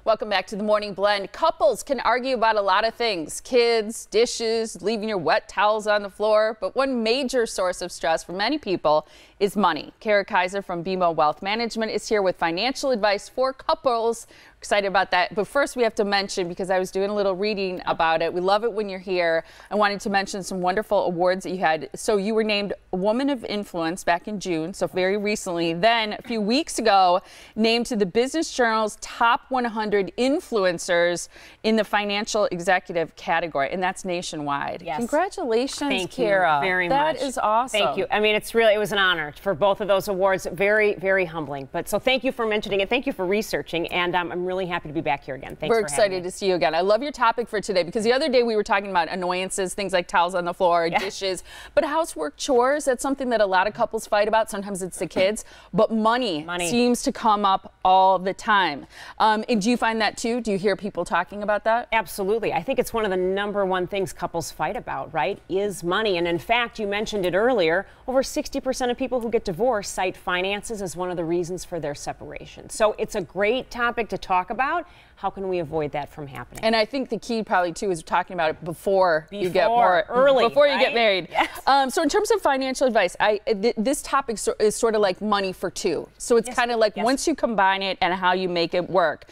Welcome back to the Morning Blend. Couples can argue about a lot of things: kids, dishes, leaving your wet towels on the floor. But one major source of stress for many people is money. Kara Kaiser from BMO Wealth Management is here with financial advice for couples. Excited about that. But first, we have to mention, because I was doing a little reading about it, we love it when you're here. I wanted to mention some wonderful awards that you had. So you were named Woman of Influence back in June, so very recently. Then a few weeks ago, named to the Business Journal's Top 100 Influencers in the Financial Executive category, and that's nationwide. Yes. Congratulations, Thank Kara. you very much. That is awesome. Thank you. I mean, it was an honor for both of those awards. Very, very humbling. But so thank you for mentioning it. Thank you for researching, and I'm really happy to be back here again. Thanks. We're excited to see you again. I love your topic for today, because the other day we were talking about annoyances, things like towels on the floor, dishes, but housework chores, that's something that a lot of couples fight about. Sometimes it's the kids, but money seems to come up all the time. And do you find that too? Do you hear people talking about that? Absolutely. I think it's one of the #1 things couples fight about, right, is money. And in fact, you mentioned it earlier, over 60% of people who get divorced cite finances as one of the reasons for their separation. So it's a great topic to talk about. How can we avoid that from happening? And I think the key probably too is talking about it before you get married. Yes. So in terms of financial advice, this topic is sort of like money for two. So it's kind of like once you combine it and how you make it work.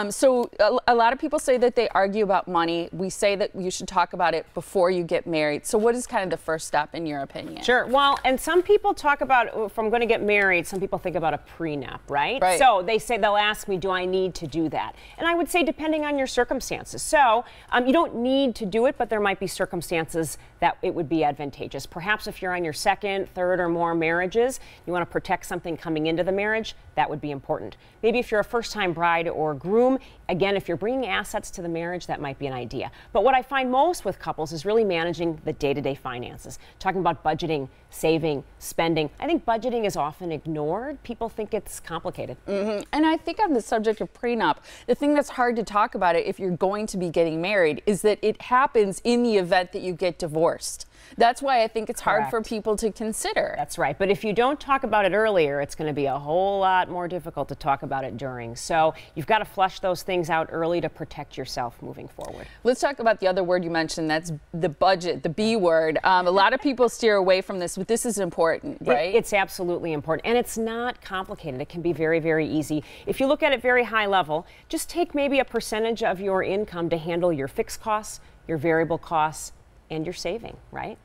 So a lot of people say that they argue about money. We say that you should talk about it before you get married. So what is kind of the first step in your opinion? Sure. Well, and some people talk about, if I'm going to get married, some people think about a prenup, right? So they say, they'll ask me, do I need to do that? And I would say depending on your circumstances. So you don't need to do it, but there might be circumstances that it would be advantageous. Perhaps if you're on your second, third, or more marriages, you want to protect something coming into the marriage, that would be important. Maybe if you're a first-time bride or groom, again, if you're bringing assets to the marriage, that might be an idea. But what I find most with couples is really managing the day-to-day finances, talking about budgeting, saving, spending. I think budgeting is often ignored. People think it's complicated. And I think on the subject of prenup, the thing that's hard to talk about it if you're going to be getting married is that it happens in the event that you get divorced. That's why I think it's hard for people to consider. That's right. But if you don't talk about it earlier, it's going to be a whole lot more difficult to talk about it during. So you've got to flush those things out early to protect yourself moving forward. Let's talk about the other word you mentioned. That's the budget, the B word. A lot of people steer away from this, but this is important, right? It's absolutely important. And it's not complicated. It can be very, very easy. If you look at it very high level, just take maybe a percentage of your income to handle your fixed costs, your variable costs, and your saving, right?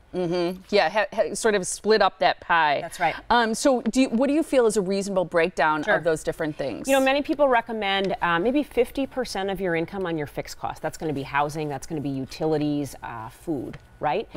Yeah, sort of split up that pie. That's right. So what do you feel is a reasonable breakdown of those different things? You know, many people recommend maybe 50% of your income on your fixed costs. That's going to be housing, that's going to be utilities, food, right?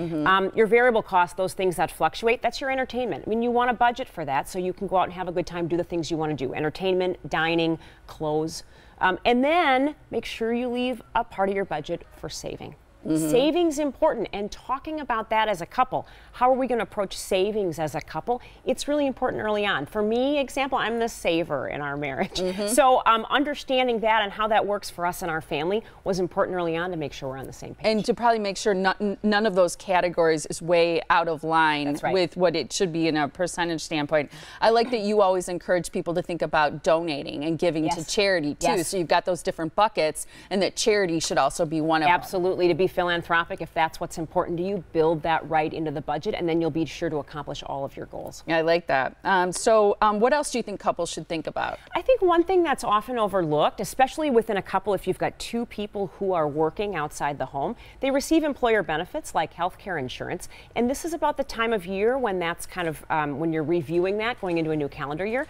Your variable costs, those things that fluctuate, that's your entertainment. I mean, you want a budget for that so you can go out and have a good time, do the things you want to do. Entertainment, dining, clothes. And then make sure you leave a part of your budget for saving. Savings important, and talking about that as a couple. How are we going to approach savings as a couple? It's really important early on. For me, example, I'm the saver in our marriage. So understanding that and how that works for us and our family was important early on to make sure we're on the same page. And to probably make sure none of those categories is way out of line with what it should be in a percentage standpoint. I like that you always encourage people to think about donating and giving to charity too. So you've got those different buckets, and that charity should also be one of them. Absolutely. To be philanthropic, if that's what's important to you, build that right into the budget, and then you'll be sure to accomplish all of your goals. Yeah, I like that. What else do you think couples should think about? I think one thing that's often overlooked, especially within a couple, if you've got two people who are working outside the home, they receive employer benefits like health care insurance, and this is about the time of year when that's kind of when you're reviewing that, going into a new calendar year.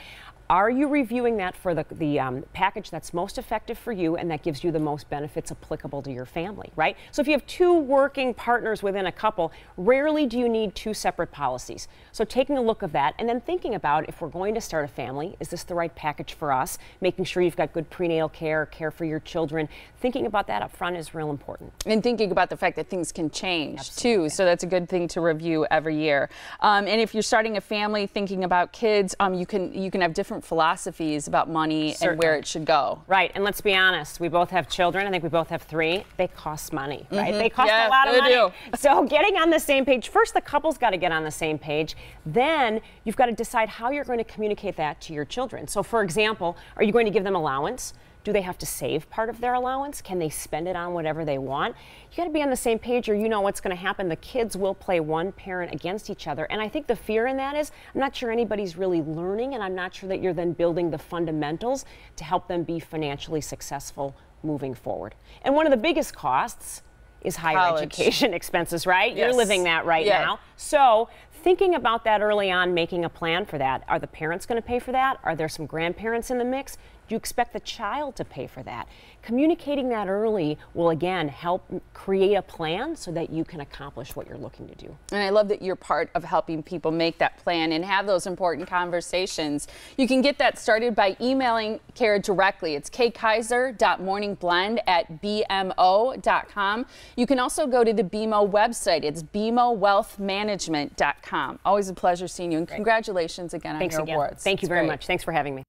Are you reviewing that for the package that's most effective for you and that gives you the most benefits applicable to your family, right? So if you have two working partners within a couple, rarely do you need two separate policies. So taking a look at that and then thinking about, if we're going to start a family, is this the right package for us? Making sure you've got good prenatal care, care for your children. Thinking about that up front is real important. And thinking about the fact that things can change too. So that's a good thing to review every year. And if you're starting a family, thinking about kids, you can have different philosophies about money and where it should go. Right, and let's be honest, we both have children. I think we both have 3. They cost money, right? They cost a lot of money. So getting on the same page, first the couple's got to get on the same page. Then you've got to decide how you're going to communicate that to your children. So for example, are you going to give them allowance? Do they have to save part of their allowance? Can they spend it on whatever they want? You got to be on the same page, or you know what's going to happen. The kids will play one parent against each other. And I think the fear in that is, I'm not sure anybody's really learning, and I'm not sure that you're then building the fundamentals to help them be financially successful moving forward. And one of the biggest costs is higher education expenses, right? Yes. You're living that right now. So thinking about that early on, making a plan for that. Are the parents going to pay for that? Are there some grandparents in the mix? Do you expect the child to pay for that? Communicating that early will, again, help create a plan so that you can accomplish what you're looking to do. And I love that you're part of helping people make that plan and have those important conversations. You can get that started by emailing Kara directly. It's kkaiser.morningbblend@bmo.com. You can also go to the BMO website. It's bmowealthmanagement.com. Always a pleasure seeing you, and congratulations again on your awards. Thank you very much. Thanks for having me.